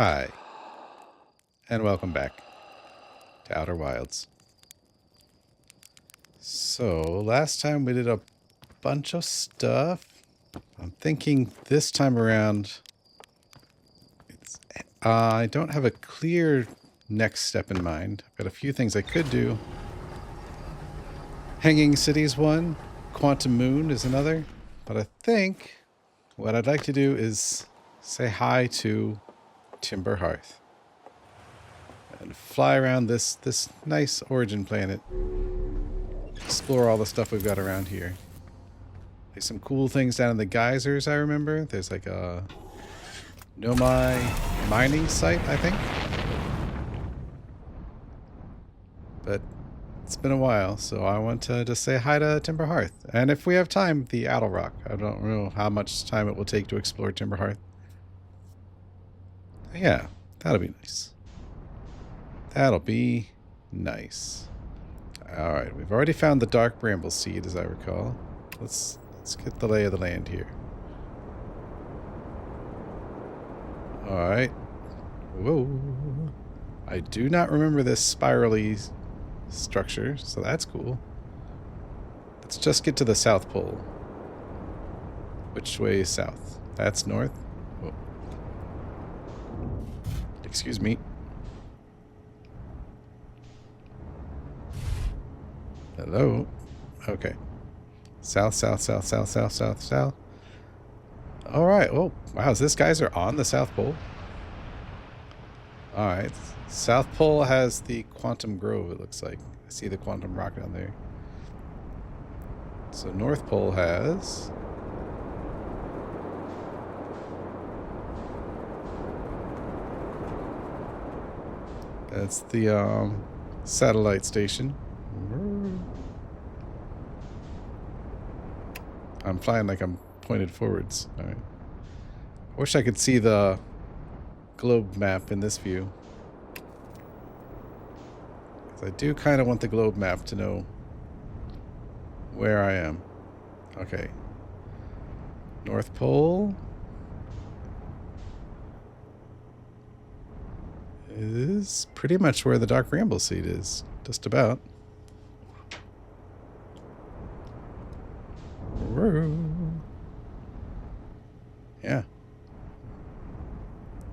Hi, and welcome back to Outer Wilds. So, last time we did a bunch of stuff. I'm thinking this time around, I don't have a clear next step in mind. I've got a few things I could do. Hanging City's one, Quantum Moon is another, but I think what I'd like to do is say hi to Timber Hearth and fly around this nice origin planet. Explore all the stuff we've got around here. There's some cool things down in the geysers, I remember. There's like a Nomai mining site, I think. But it's been a while, so I want to just say hi to Timber Hearth. And if we have time, the Owl Rock. I don't know how much time it will take to explore Timber Hearth. Yeah, that'll be nice. That'll be nice. Alright, we've already found the Dark Bramble Seed, as I recall. Let's get the lay of the land here. Alright. Whoa. I do not remember this spirally structure, so that's cool. Let's just get to the South Pole. Which way is south? That's north? Whoa. Excuse me. Hello? Okay. South, south, south, south, south, south, south. Alright. Oh, wow. This geyser on the South Pole? Alright. South Pole has the Quantum Grove, it looks like. I see the Quantum Rock down there. So North Pole has... That's the satellite station. I'm flying like I'm pointed forwards. All right. I wish I could see the globe map in this view. 'Cause I do kind of want the globe map to know where I am. Okay. North Pole is pretty much where the Dark Bramble Seed is. Just about. Yeah.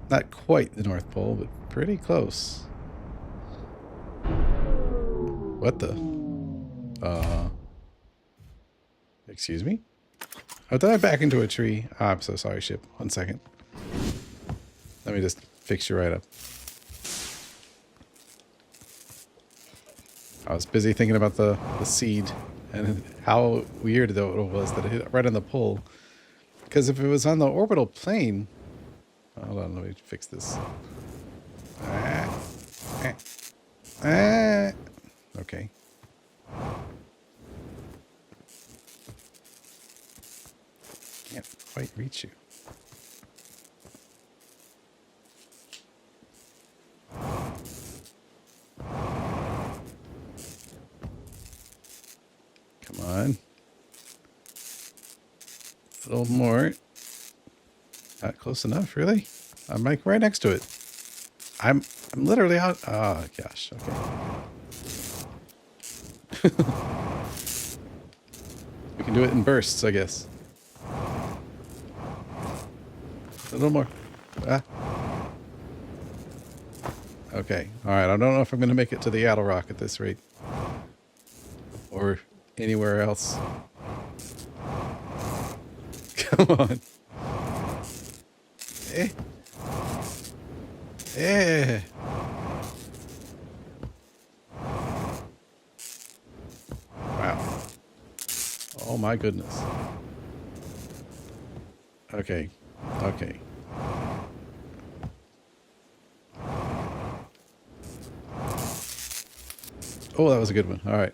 Not quite the North Pole, but pretty close. What the? Excuse me? Oh, did I back into a tree? Oh, I'm so sorry, ship. 1 second. Let me just fix you right up. I was busy thinking about the seed and how weird though it was that it hit right on the pole. Because if it was on the orbital plane... Hold on, let me fix this. Okay. Can't quite reach you. Come on. A little more. Not close enough, really? I'm like right next to it. I'm literally out. Oh gosh. Okay. We can do it in bursts, I guess. A little more. Ah. Okay. All right. I don't know if I'm going to make it to the Owl Rock at this rate, or anywhere else. Come on. Eh. Eh. Wow. Oh my goodness. Okay. Okay. Oh, that was a good one. All right.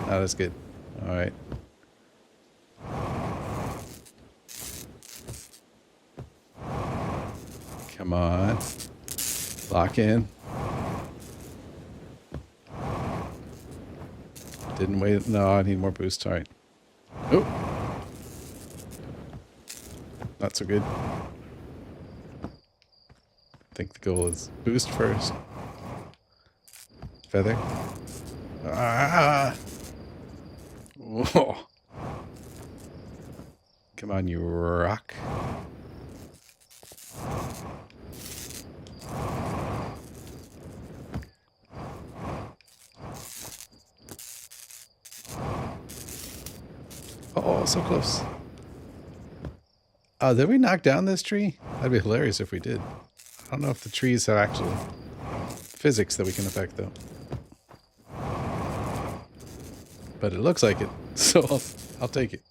That was good. All right. Come on. Lock in. Didn't wait. No, I need more boost. All right. Oh. not so good. I think the goal is boost first. Feather. Ah! Whoa. Come on, you rock. Oh, so close. Did we knock down this tree? That'd be hilarious if we did. I don't know if the trees have actual physics that we can affect, though. But it looks like it, so I'll take it.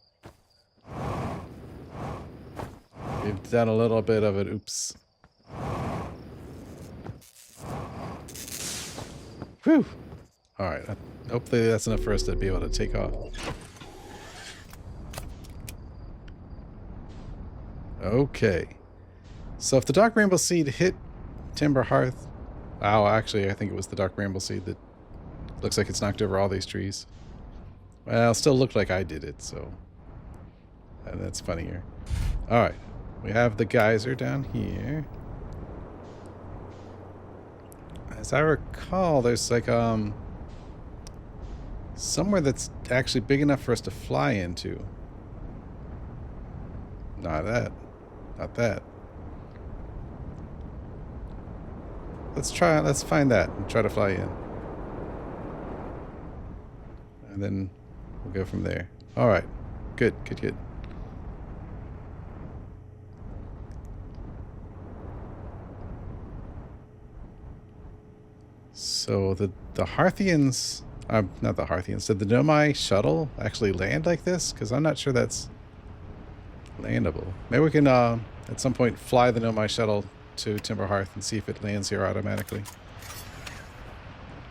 We've done a little bit of it. Oops. Whew. Alright. Hopefully that's enough for us to be able to take off. Okay. So if the Dark Rainbow Seed hit Timber Hearth... Oh, actually, I think it was the Dark Rainbow Seed that looks like it's knocked over all these trees. Well, it still looked like I did it, so... And that's funnier. Alright. We have the geyser down here. As I recall, there's like, somewhere that's actually big enough for us to fly into. Not that. Not that. Let's find that and try to fly in. And then we'll go from there. Alright. Good, good, good. So the Hearthians, not the Hearthians, did the Nomai shuttle actually land like this? Because I'm not sure that's landable. Maybe we can at some point fly the Nomai shuttle to Timber Hearth and see if it lands here automatically. Do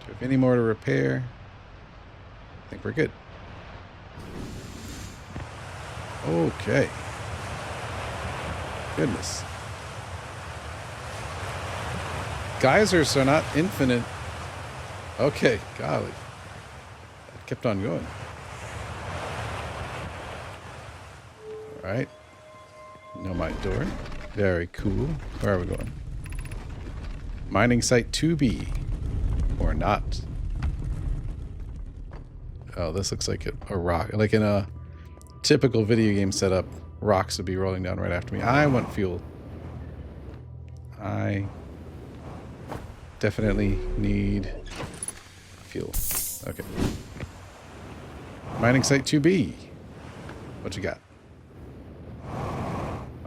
we have any more to repair? I think we're good. Okay. Goodness. Geysers are not infinite. Okay, golly. That kept on going. Alright. Nomai door. Very cool. Where are we going? Mining site 2B. Or not. Oh, this looks like a rock. Like in a typical video game setup, rocks would be rolling down right after me. I want fuel. I definitely need fuel. Okay. Mining site 2B. What you got?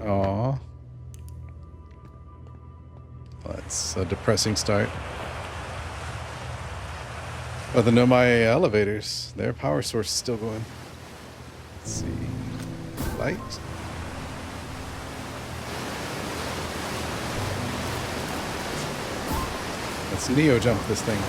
Aw. Well, that's a depressing start. Oh, the Nomai elevators. Their power source is still going. Let's see. Light. Let's Neo jump this thing.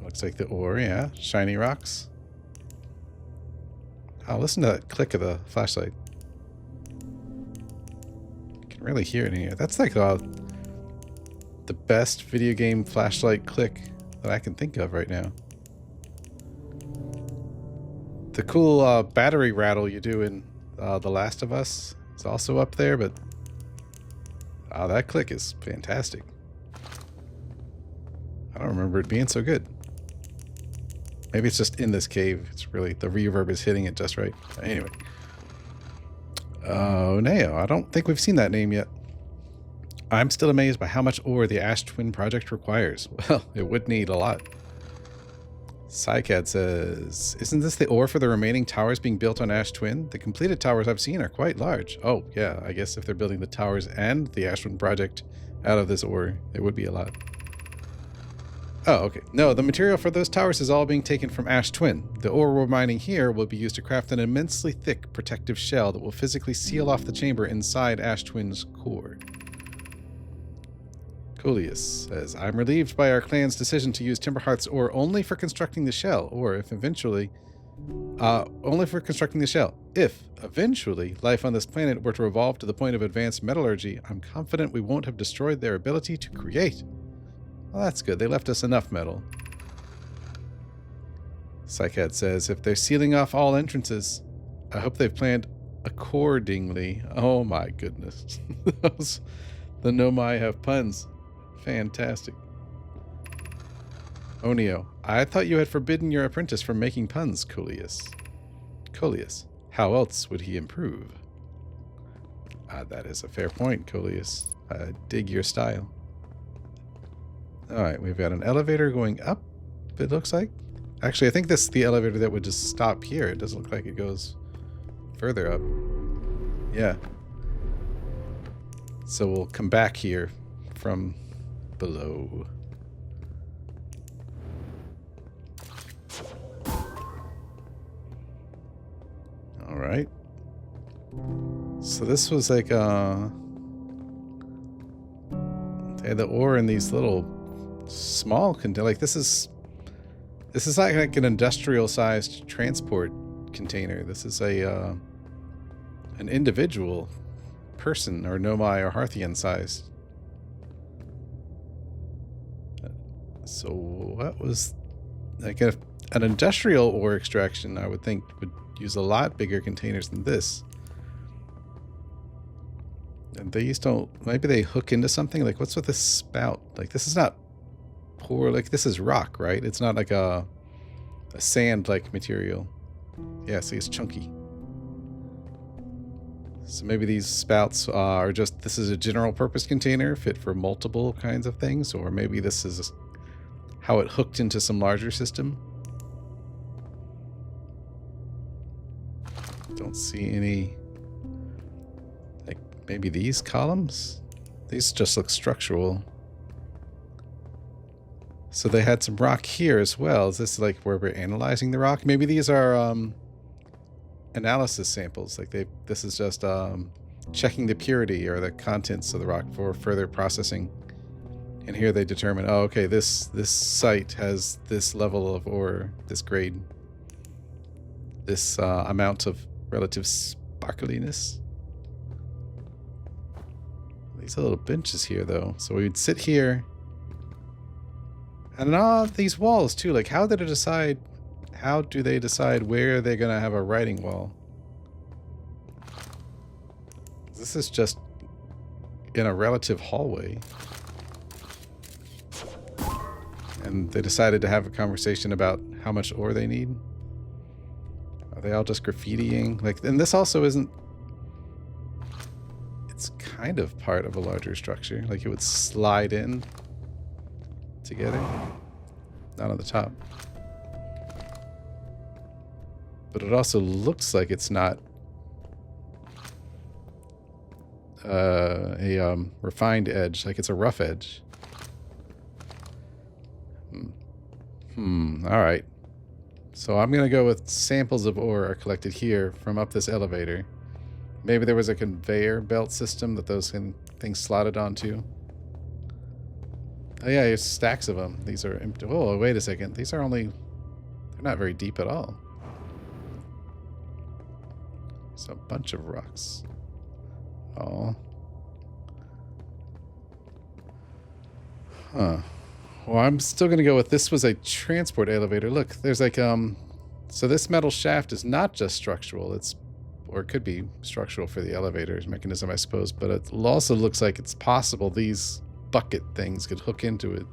Looks like the ore, yeah. Shiny rocks. Oh, listen to that click of the flashlight. You can really hear it in here. That's like the best video game flashlight click that I can think of right now. The cool battery rattle you do in The Last of Us is also up there, but that click is fantastic. I don't remember it being so good. Maybe it's just in this cave. It's really, the reverb is hitting it just right. Anyway. Oh, Neo. I don't think we've seen that name yet. I'm still amazed by how much ore the Ash Twin project requires. Well, it would need a lot. Psycad says, isn't this the ore for the remaining towers being built on Ash Twin? The completed towers I've seen are quite large. Oh, yeah. I guess if they're building the towers and the Ash Twin project out of this ore, it would be a lot. Oh, okay. No, the material for those towers is all being taken from Ash Twin. The ore we're mining here will be used to craft an immensely thick protective shell that will physically seal off the chamber inside Ash Twin's core. Coolius says, I'm relieved by our clan's decision to use Timber Hearth's ore only for constructing the shell, or if eventually Only for constructing the shell. If, eventually, life on this planet were to evolve to the point of advanced metallurgy, I'm confident we won't have destroyed their ability to create. Well, that's good. They left us enough metal. Psychad says, if they're sealing off all entrances, I hope they've planned accordingly. Oh my goodness. The Nomai have puns. Fantastic. Onio, I thought you had forbidden your apprentice from making puns, Coleus. Coleus, how else would he improve? That is a fair point, Coleus. I dig your style. Alright, we've got an elevator going up, it looks like. Actually, I think this is the elevator that would just stop here. It doesn't look like it goes further up. Yeah. So we'll come back here from below. Alright. So this was like they had the ore in these little small like this is like an industrial sized transport container. This is a an individual person or Nomai or Hearthian sized. So what was like an industrial ore extraction, I would think, would use a lot bigger containers than this. And these don't, maybe they hook into something. Like, what's with this spout? Like, this is not poor, like this is rock, right? It's not like a sand like material. Yeah, see, it's chunky. So maybe these spouts are just, this is a general purpose container fit for multiple kinds of things, or maybe this is how it hooked into some larger system. Don't see any, like maybe these columns? These just look structural. So they had some rock here as well. Is this like where we're analyzing the rock? Maybe these are analysis samples. Like this is just checking the purity or the contents of the rock for further processing. And here they determine, oh, okay, this site has this level of ore, this grade, this amount of relative sparkliness. These little benches here, though. So we'd sit here. And these walls, too. Like, how do they decide where they're going to have a writing wall? This is just in a relative hallway. And they decided to have a conversation about how much ore they need. Are they all just graffitiing? Like, and this also isn't... It's kind of part of a larger structure. Like, it would slide in together. Not on the top. But it also looks like it's not a refined edge. Like, it's a rough edge. Alright. So I'm going to go with samples of ore are collected here from up this elevator. Maybe there was a conveyor belt system that those things slotted onto. Oh yeah, there's stacks of them. These are empty. Oh, wait a second. These are only... They're not very deep at all. There's a bunch of rocks. Oh. Huh. Well, I'm still going to go with this was a transport elevator. Look, there's like, so this metal shaft is not just structural. It's, or it could be structural for the elevator's mechanism, I suppose, but it also looks like it's possible these bucket things could hook into it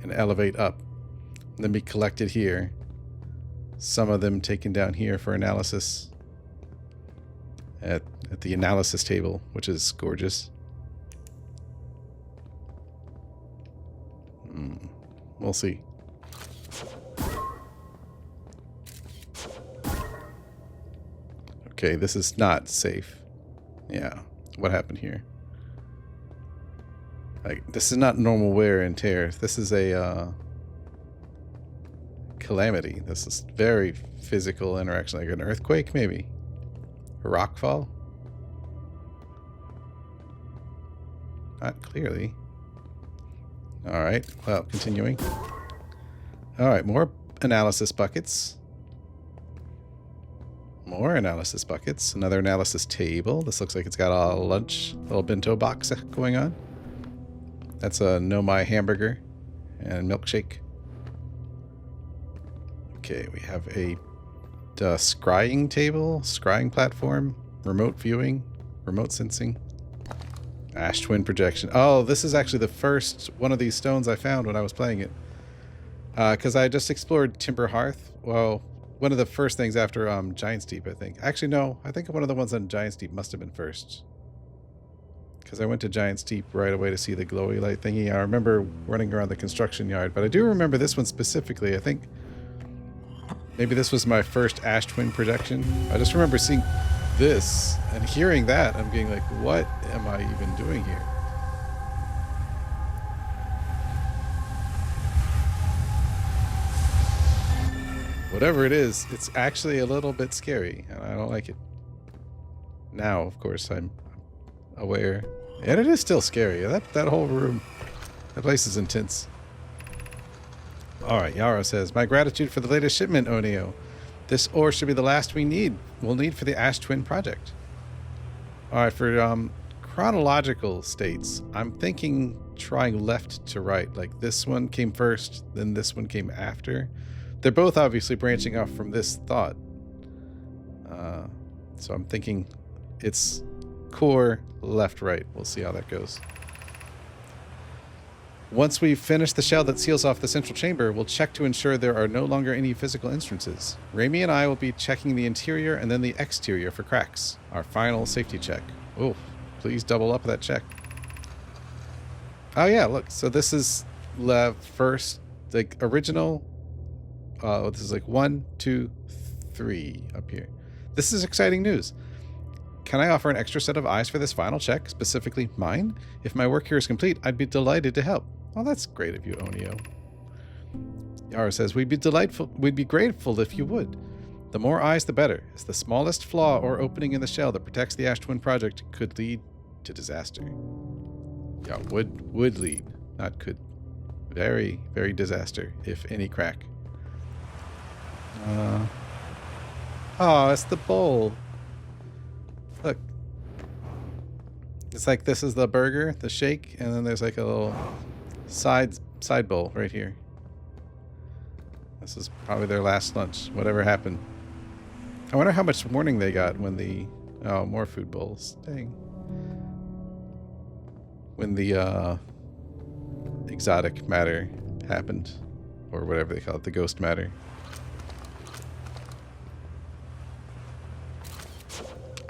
and elevate up and then be collected here. Some of them taken down here for analysis at the analysis table, which is gorgeous. We'll see. Okay, this is not safe. Yeah, what happened here? Like, this is not normal wear and tear. This is a calamity. This is very physical interaction, like an earthquake, maybe a rockfall. Not clearly. All right. Well, continuing. All right, more analysis buckets. More analysis buckets. Another analysis table. This looks like it's got a lunch, little bento box going on. That's a Nomai hamburger and milkshake. Okay, we have a scrying table, scrying platform, remote viewing, remote sensing, ash twin projection. Oh, this is actually the first one of these stones I found when I was playing it. Because I just explored Timber Hearth. Well, one of the first things after Giant's Deep, I think. Actually, no. I think one of the ones on Giant's Deep must have been first. Because I went to Giant's Deep right away to see the glowy light thingy. I remember running around the construction yard. But I do remember this one specifically. I think maybe this was my first ash twin projection. I just remember seeing this and hearing that. I'm being like, what am I even doing here? Whatever it is, it's actually a little bit scary, and I don't like it. Now, of course, I'm aware. And it is still scary. That whole room, that place is intense. Alright, Yarrow says, my gratitude for the latest shipment, Onio. This ore should be the last we'll need for the Ash Twin project. Alright, for chronological states, I'm thinking trying left to right. Like this one came first, then this one came after. They're both obviously branching off from this thought. So I'm thinking it's core, left, right. We'll see how that goes. Once we've finished the shell that seals off the central chamber, we'll check to ensure there are no longer any physical entrances. Raimi and I will be checking the interior and then the exterior for cracks. Our final safety check. Oh, please double up that check. Oh yeah, look. So this is the first, like, original. This is like 1, 2, 3 up here. This is exciting news. Can I offer an extra set of eyes for this final check, specifically mine? If my work here is complete, I'd be delighted to help. Oh, that's great of you, Onio. Yara says, we'd be grateful if you would. The more eyes, the better, as the smallest flaw or opening in the shell that protects the Ash Twin project could lead to disaster. Yeah, would lead, not could. Very, very disaster, if any crack. Oh, it's the bowl. Look. It's like this is the burger, the shake, and then there's like a little side bowl right here. This is probably their last lunch, whatever happened. I wonder how much warning they got when the... Oh, more food bowls. Dang. When the exotic matter happened. Or whatever they call it, the ghost matter.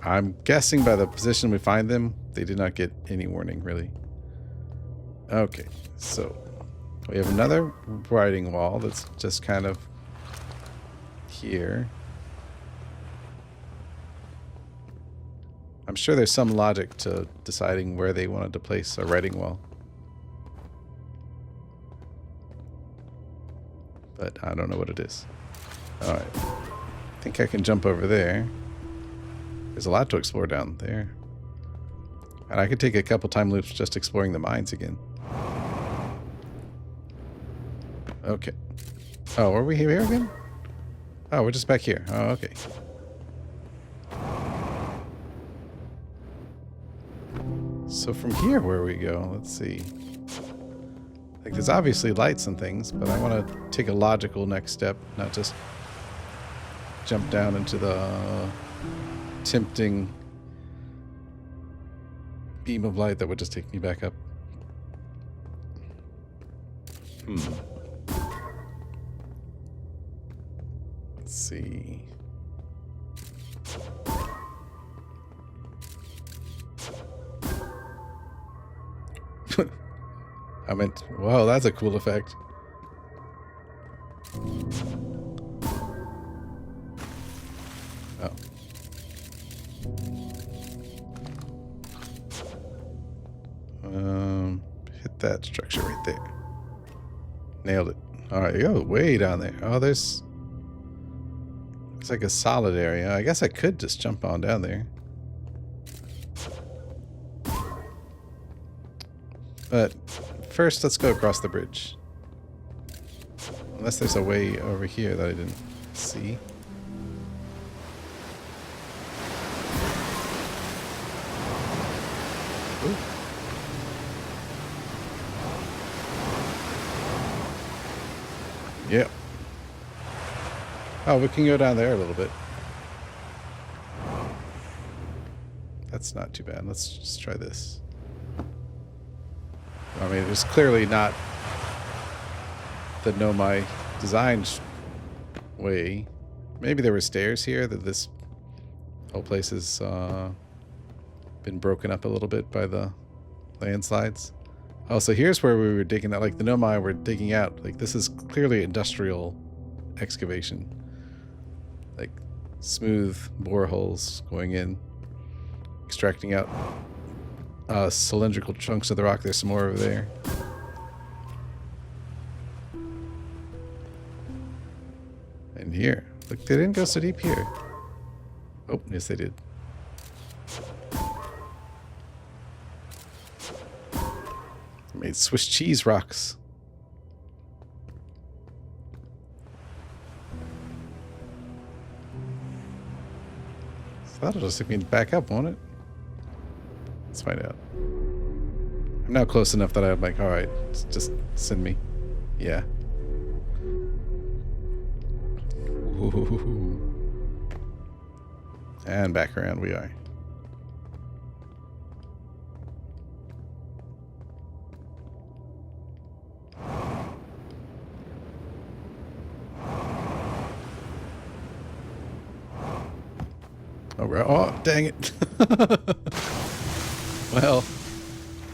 I'm guessing by the position we find them, they did not get any warning, really. Okay, so we have another writing wall that's just kind of here. I'm sure there's some logic to deciding where they wanted to place a writing wall. But I don't know what it is. Alright. I think I can jump over there. There's a lot to explore down there. And I could take a couple time loops just exploring the mines again. Okay. Oh, are we here again? Oh, we're just back here. Oh, okay. So from here, where we go? Let's see. Like, there's obviously lights and things, but I want to take a logical next step, not just jump down into the tempting beam of light that would just take me back up. Let's see. I meant, wow, that's a cool effect. Oh. Hit that structure right there. Nailed it. Alright, yo, way down there. Oh, there's... Looks like a solid area. I guess I could just jump on down there. But first, let's go across the bridge. Unless there's a way over here that I didn't see. Ooh. Yep. Oh, we can go down there a little bit. That's not too bad. Let's just try this. I mean, it's clearly not the Nomai designed way. Maybe there were stairs here, that this whole place has been broken up a little bit by the landslides. Oh, so here's where we were digging out. Like the Nomai were digging out. Like this is clearly industrial excavation. Like smooth boreholes going in, extracting out cylindrical chunks of the rock. There's some more over there. And here. Look, they didn't go so deep here. Oh, yes they did. They made Swiss cheese rocks. So that'll just take me back up, won't it? Let's find out. I'm now close enough that I'm like, alright, just send me. Yeah. Ooh. And back around we are. Oh, dang it. Well,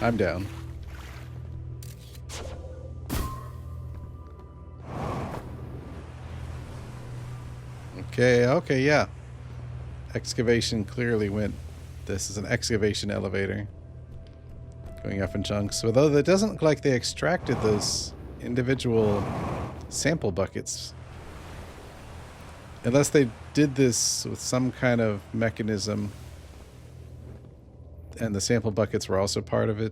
I'm down. Okay, yeah. Excavation clearly went. This is an excavation elevator. Going up in chunks. Although it doesn't look like they extracted those individual sample buckets. Unless they did this with some kind of mechanism and the sample buckets were also part of it.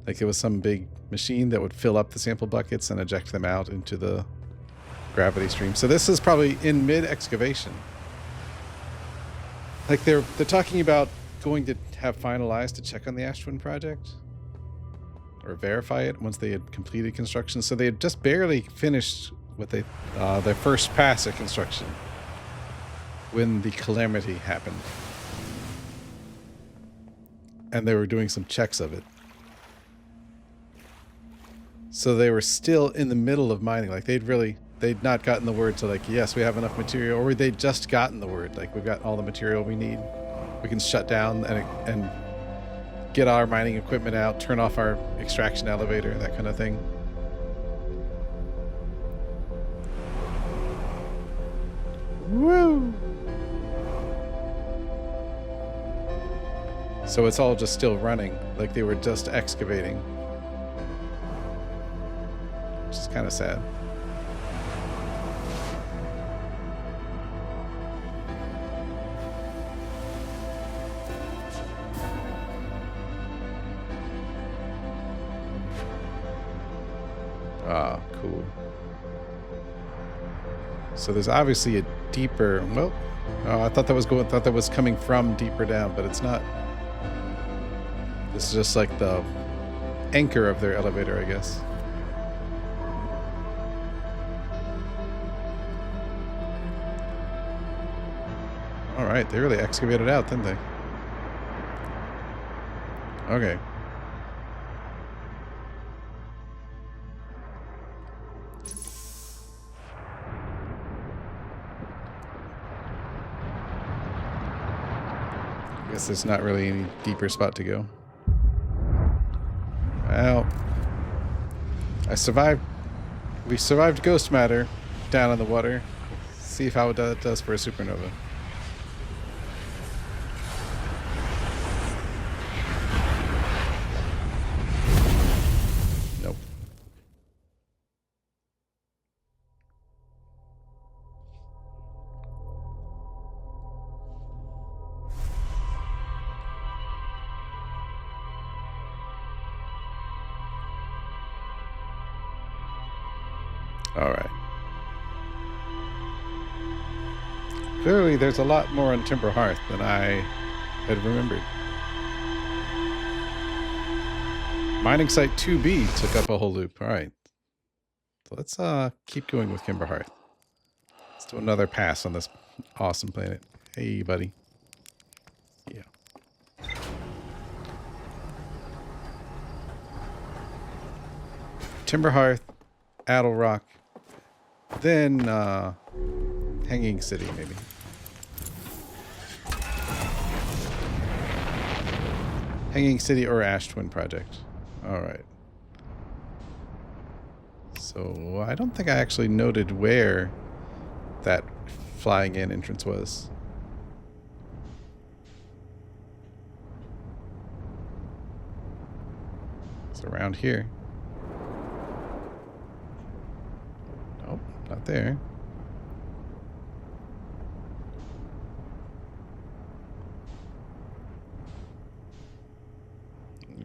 Like it was some big machine that would fill up the sample buckets and eject them out into the gravity stream. So this is probably in mid-excavation. Like they're talking about going to have finalized to check on the Ash Twin project or verify it once they had completed construction. So they had just barely finished what they their first pass at construction when the calamity happened, and they were doing some checks of it. So they were still in the middle of mining. Like they'd not gotten the word to like, yes, we have enough material, or they'd just gotten the word like, we've got all the material we need, we can shut down and get our mining equipment out, turn off our extraction elevator, that kind of thing. Woo! So it's all just still running, like they were just excavating. Which is kind of sad. Ah, cool. So there's obviously a deeper, well, oh, I thought that was coming from deeper down, but it's not. This is just like the anchor of their elevator, I guess. All right, they really excavated out, didn't they? Okay. I guess there's not really any deeper spot to go. Well, I survived. We survived ghost matter down in the water. See how it does for a supernova. Nope. All right. Clearly, there's a lot more on Timber Hearth than I had remembered. Mining site 2B took up a whole loop. All right. So let's keep going with Timber Hearth. Let's do another pass on this awesome planet. Hey, buddy. Yeah. Timber Hearth, Addle Rock, then Hanging City, maybe. Hanging City or Ash Twin Project. All right. So I don't think I actually noted where that flying in entrance was. It's around here. Nope, not there.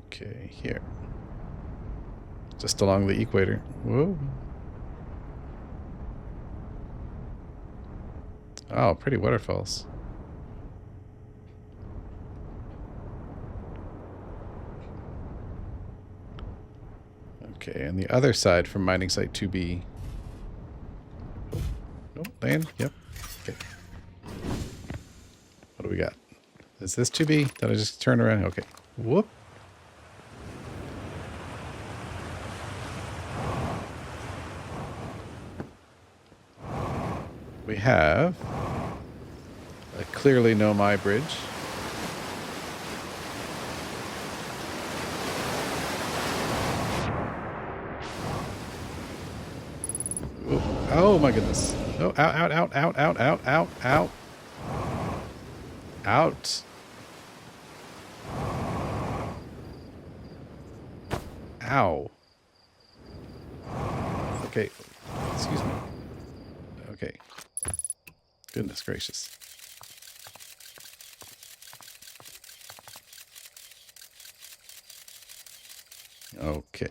Okay, here. Just along the equator. Whoa. Oh, pretty waterfalls. Okay, and the other side from mining site 2B. Oh, land? Yep. Okay. What do we got? Is this 2B? Did I just turn around? Okay. Whoop. We have a clearly Nomai bridge. Ooh. Oh my goodness. Oh, out, out, out, out, out, out, out, out. Out. Ow. Okay. Excuse me. Okay. Goodness gracious. Okay.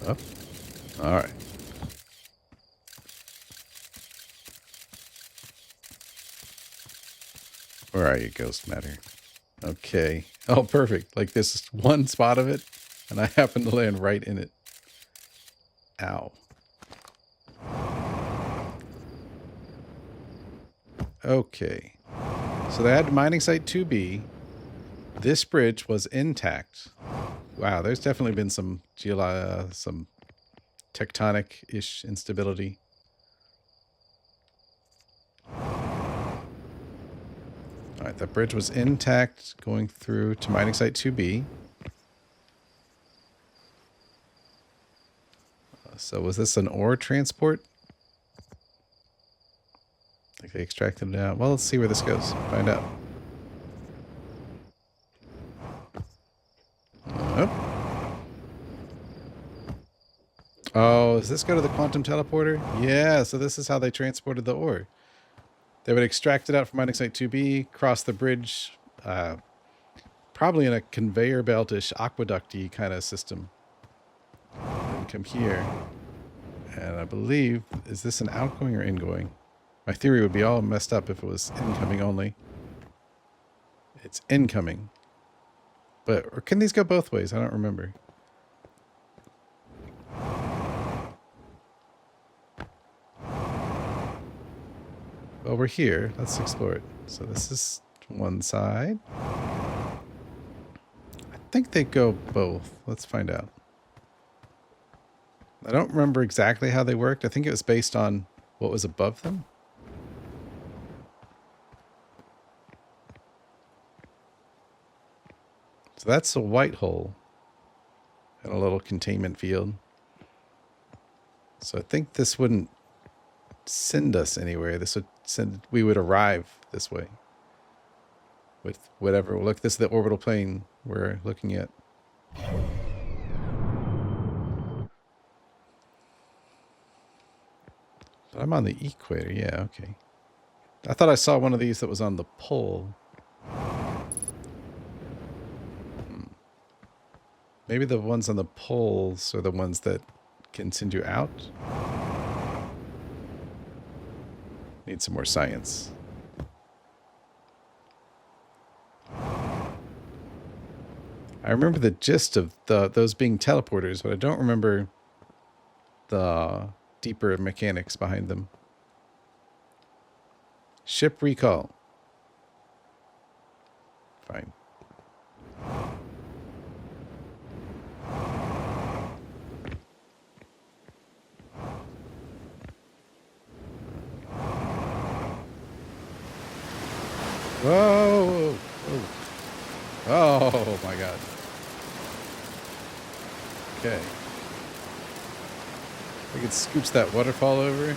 Up. All right. Where are you, Ghost Matter? Okay. Oh, perfect. Like this is one spot of it, and I happen to land right in it. Ow. Okay. So they had mining site 2B. This bridge was intact. Wow, there's definitely been some some tectonic-ish instability. All right, that bridge was intact going through to mining site 2B. So was this an ore transport? Like they extracted it out. Well, let's see where this goes. Find out. Oh, does this go to the quantum teleporter? Yeah, so this is how they transported the ore. They would extract it out from mining site 2B, cross the bridge, probably in a conveyor belt-ish, aqueduct-y kind of system. And come here. And I believe, is this an outgoing or ingoing? My theory would be all messed up if it was incoming only. It's incoming. But, or can these go both ways? I don't remember. Well, we're here. Let's explore it. So this is one side. I think they go both. Let's find out. I don't remember exactly how they worked. I think it was based on what was above them. So that's a white hole and a little containment field. So I think this wouldn't send us anywhere. This would send, we would arrive this way with whatever. Look, this is the orbital plane we're looking at. But I'm on the equator. Yeah, okay. I thought I saw one of these that was on the pole. Maybe the ones on the poles are the ones that can send you out. Need some more science. I remember the gist of those being teleporters, but I don't remember the deeper mechanics behind them. Ship recall. Fine. Whoa! Oh my god. Okay. I could scooch that waterfall over.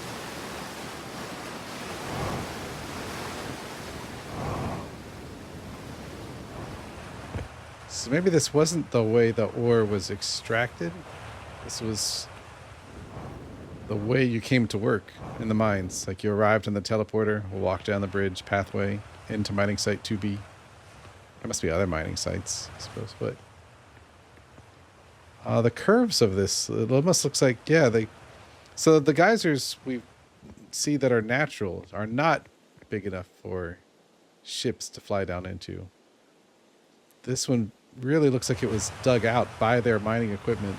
So maybe this wasn't the way the ore was extracted. This was the way you came to work in the mines. Like you arrived in the teleporter, walked down the bridge pathway into mining site 2B. There must be other mining sites, I suppose, but the curves of this, it almost looks like, yeah, so the geysers we see that are natural are not big enough for ships to fly down into. This one really looks like it was dug out by their mining equipment.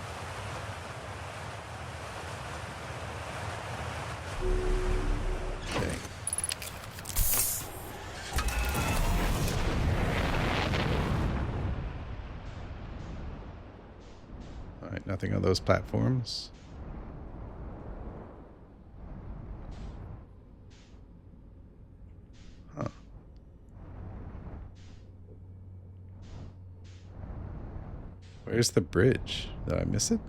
Okay. All right, nothing on those platforms. Huh. Where's the bridge? Did I miss it?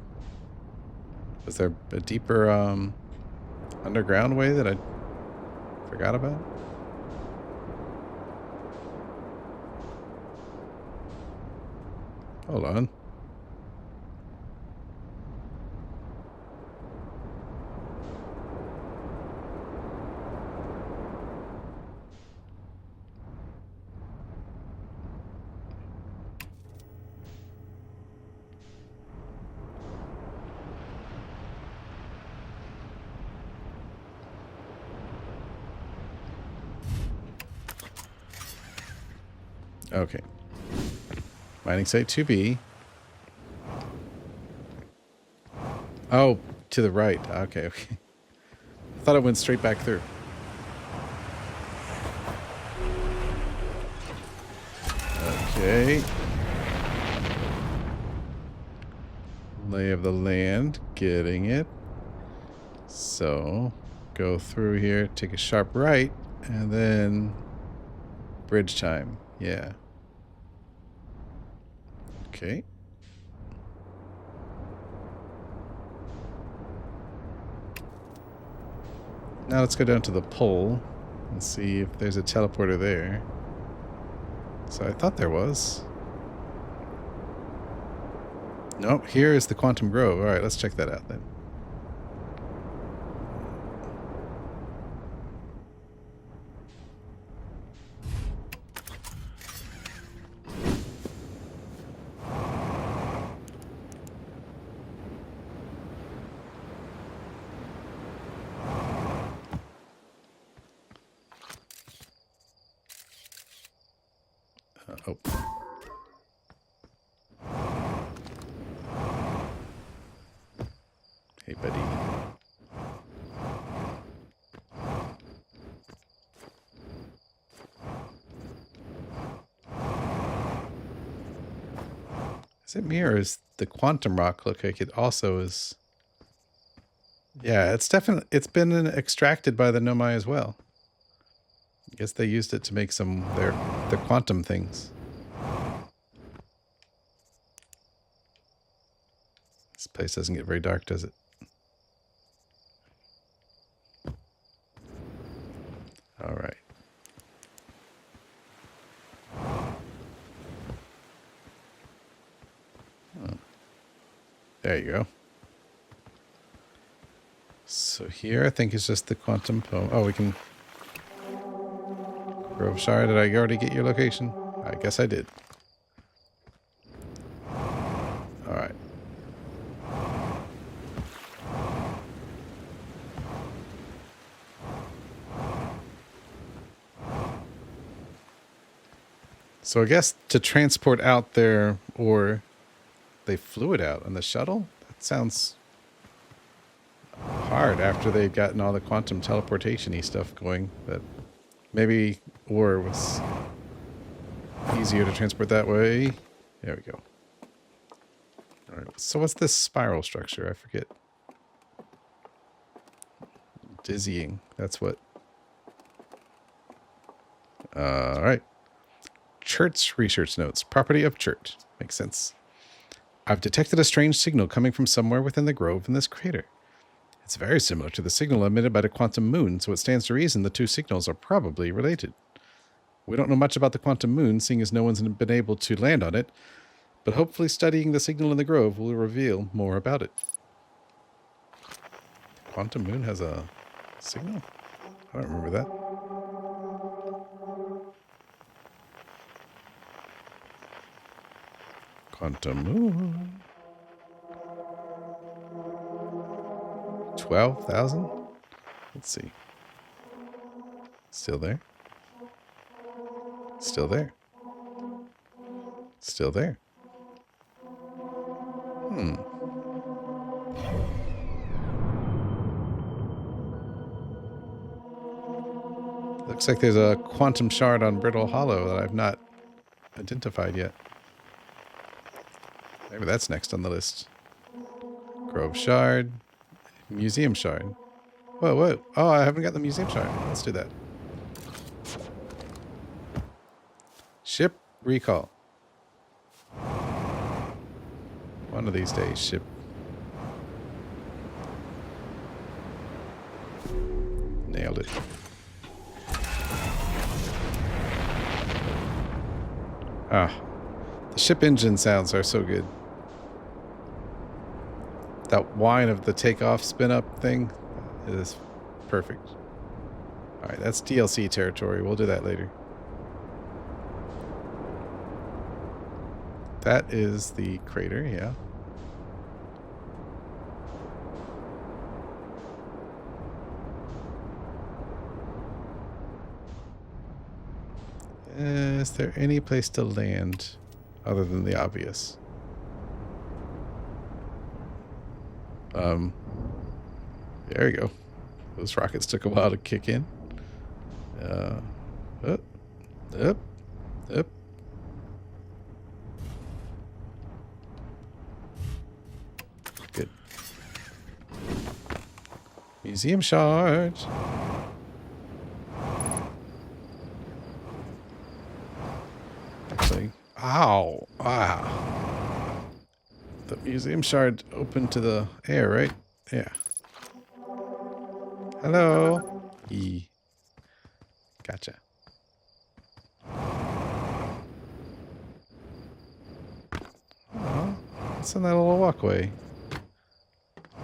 Was there a deeper underground way that I forgot about? Hold on. Okay. Mining site 2B. Oh, to the right. Okay, okay. I thought it went straight back through. Okay. Lay of the land. Getting it. So, go through here, take a sharp right, and then bridge time. Yeah. Okay. Now let's go down to the pole and see if there's a teleporter there. So I thought there was. Nope, here is the Quantum Grove. Alright, let's check that out then. Oh. Hey, buddy. Is it me or is the quantum rock look like it also is? Yeah, it's definitely, it's been extracted by the Nomai as well. I guess they used it to make some their quantum things. This place doesn't get very dark, does it? All right. Oh. There you go. So here, I think it's just the quantum poem. Oh, we can... Grove Shire, did I already get your location? I guess I did. Alright. So I guess to transport out their ore, they flew it out on the shuttle? That sounds hard after they'd gotten all the quantum teleportation-y stuff going, but maybe ore was easier to transport that way. There we go. All right, so what's this spiral structure? I forget. Dizzying. That's what. All right. Church research notes. Property of church. Makes sense. I've detected a strange signal coming from somewhere within the grove in this crater. It's very similar to the signal emitted by the quantum moon, so it stands to reason the two signals are probably related. We don't know much about the quantum moon, seeing as no one's been able to land on it, but hopefully studying the signal in the grove will reveal more about it. The quantum moon has a signal? I don't remember that. Quantum moon. 12,000? Let's see. Still there? Still there. Still there. Looks like there's a quantum shard on Brittle Hollow that I've not identified yet. Maybe that's next on the list. Grove Shard. Museum Shard. Whoa, whoa. Oh, I haven't got the Museum Shard. Let's do that. Ship recall. One of these days, ship. Nailed it. Ah, the ship engine sounds are so good. That whine of the takeoff spin up thing is perfect. All right, that's DLC territory. We'll do that later. That is the crater, yeah. Is there any place to land other than the obvious? There we go. Those rockets took a while to kick in. Up. Good. Museum shard. Actually, ow. Ah. The museum shard open to the air, right? Yeah. Hello. E. Gotcha. Oh, what's in that little walkway? I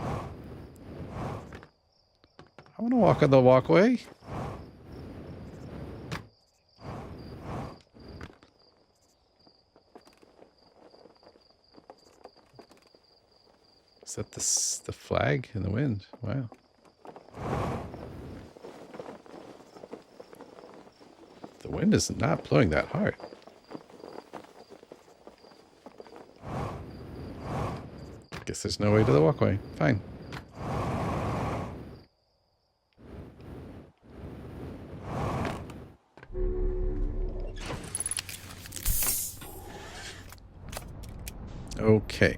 want to walk on the walkway. Is that the flag in the wind? Wow. The wind is not blowing that hard. Guess there's no way to the walkway. Fine. Okay.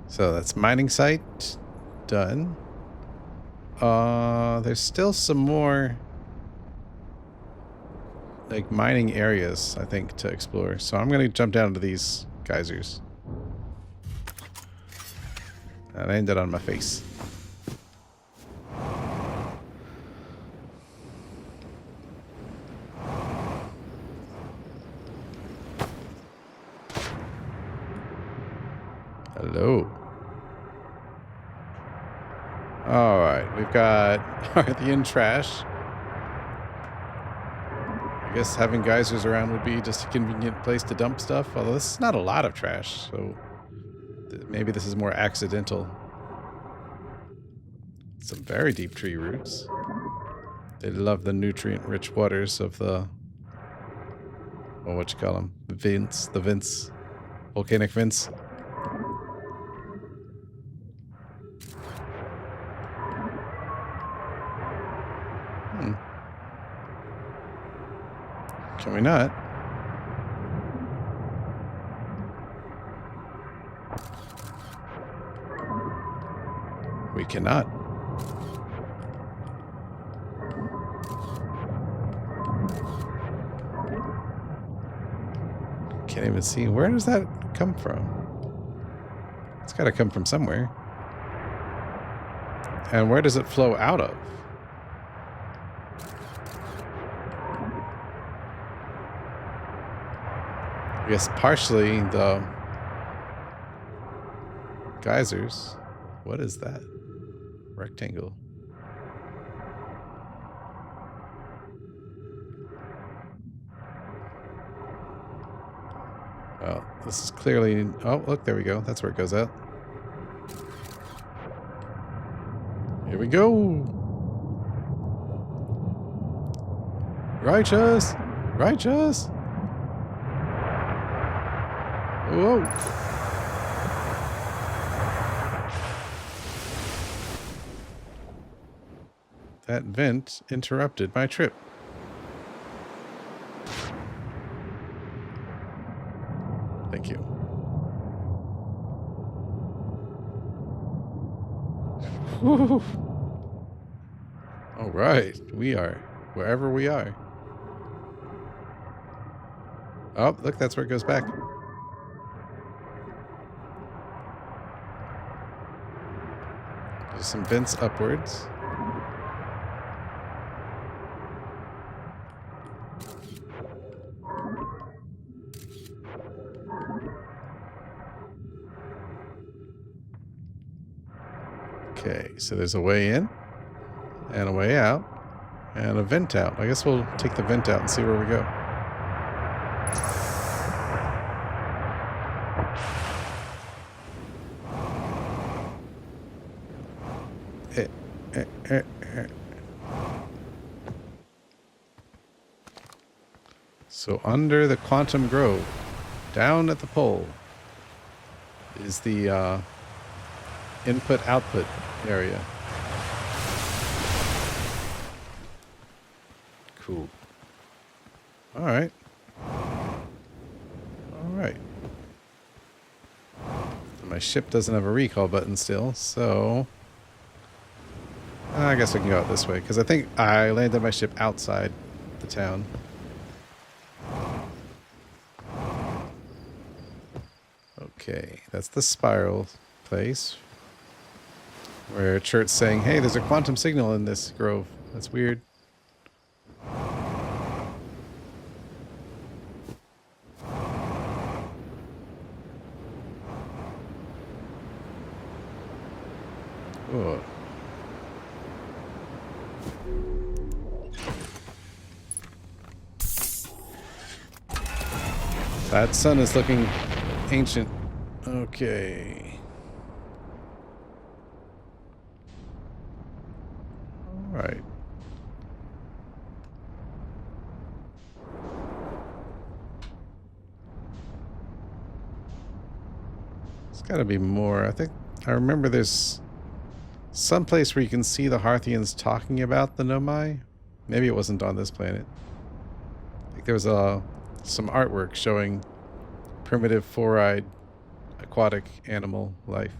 So that's mining site done. There's still some more like mining areas, I think, to explore. So I'm gonna jump down to these geysers. And I ended on my face. Hello. Alright, we've got Arthian trash. I guess having geysers around would be just a convenient place to dump stuff, although this is not a lot of trash, so maybe this is more accidental. Some very deep tree roots. They love the nutrient-rich waters of the Or what you call them? Vents. The vents. Volcanic vents. Can we not? We cannot. Can't even see. Where does that come from? It's got to come from somewhere. And where does it flow out of? I guess partially the geysers. What is that? Rectangle. Well, this is clearly... Oh, look, there we go. That's where it goes out. Here we go. Righteous. Righteous. Whoa. That vent interrupted my trip. Thank you. Woo. All right. We are wherever we are. Oh, look, that's where it goes back. There's some vents upwards. Okay, so there's a way in, and a way out, and a vent out. I guess we'll take the vent out and see where we go. So under the Quantum Grove, down at the pole, is the input-output area. Cool. All right. All right. My ship doesn't have a recall button still, so I guess I can go out this way, because I think I landed my ship outside the town. Okay, that's the spiral place where Chert's saying, hey, there's a quantum signal in this grove. That's weird. Oh. That sun is looking ancient. Okay. All right. There's got to be more. I think I remember there's some place where you can see the Hearthians talking about the Nomai. Maybe it wasn't on this planet. I think there was some artwork showing primitive four-eyed aquatic animal life.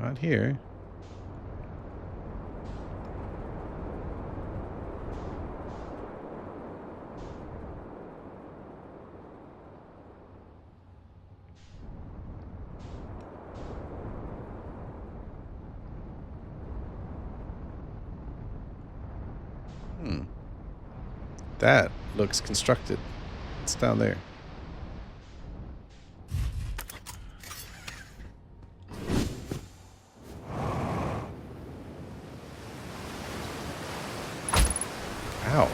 Not here. That looks constructed. It's down there. Ow.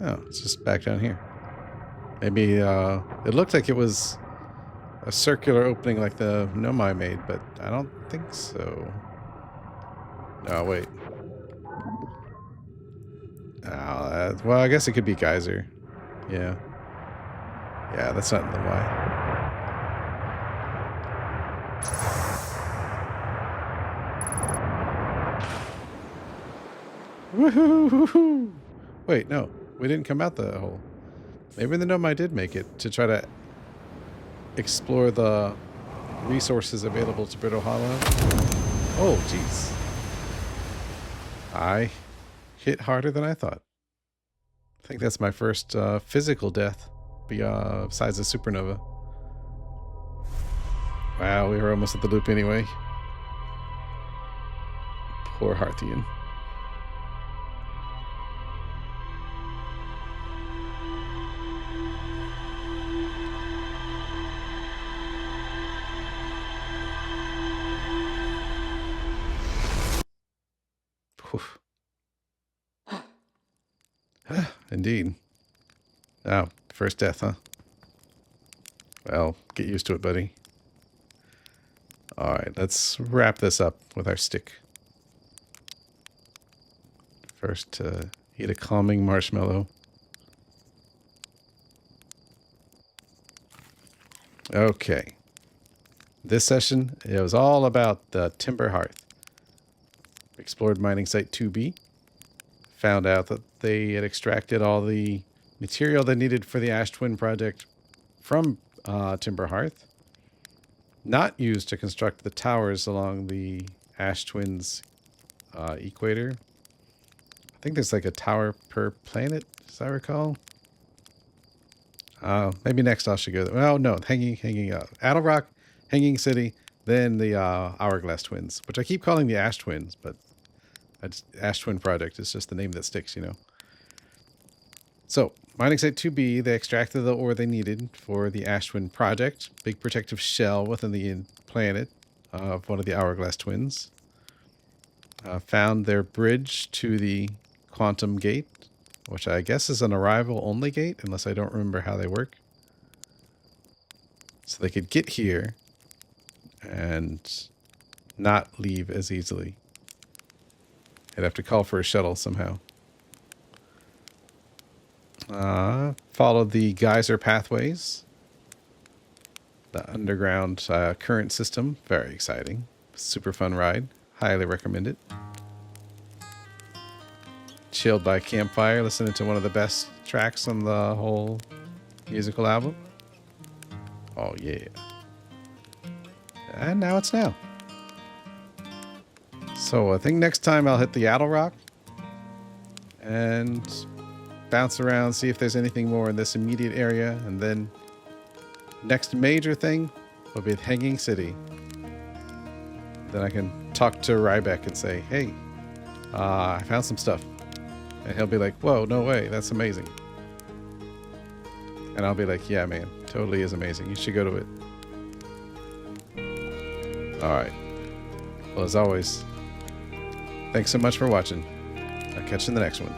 Oh, it's just back down here. Maybe it looked like it was a circular opening like the Nomai made, but I don't think so. No, wait. Oh, well, I guess it could be geyser. Yeah. Yeah, that's not Nomai. Woohoo! Wait, no. We didn't come out the hole. Maybe the Nomai did make it to try to explore the resources available to Brittle Hollow. Oh, jeez. I hit harder than I thought. I think that's my first physical death besides the supernova. Wow, we were almost at the loop anyway. Poor Hearthian. Indeed. Oh, first death, huh? Well, get used to it, buddy. Alright, let's wrap this up with our stick. First, eat a calming marshmallow. Okay. This session, it was all about the Timber Hearth. We explored mining site 2B. Found out that they had extracted all the material they needed for the Ash Twin project from Timber Hearth. Not used to construct the towers along the Ash Twins equator. I think there's like a tower per planet, as I recall. Maybe next I should go there. Well, no, Hanging Addle Rock, Hanging City, then the Hourglass Twins, which I keep calling the Ash Twins, but Ash Twin Project is just the name that sticks, you know. So, mining site 2B, they extracted the ore they needed for the Ash Twin Project. Big protective shell within the planet of one of the Hourglass Twins. Found their bridge to the Quantum Gate, which I guess is an arrival-only gate, unless I don't remember how they work. So they could get here and not leave as easily. I'd have to call for a shuttle somehow. Followed the geyser pathways. The underground current system. Very exciting. Super fun ride. Highly recommend it. Chilled by a campfire, listening to one of the best tracks on the whole musical album. Oh yeah. And now it's now. So I think next time I'll hit the Addle Rock and bounce around, see if there's anything more in this immediate area, and then next major thing will be Hanging City. Then I can talk to Ryback and say, hey, I found some stuff. And he'll be like, whoa, no way, that's amazing. And I'll be like, yeah, man, totally is amazing. You should go to it. All right. Well, as always, thanks so much for watching. I'll catch you in the next one.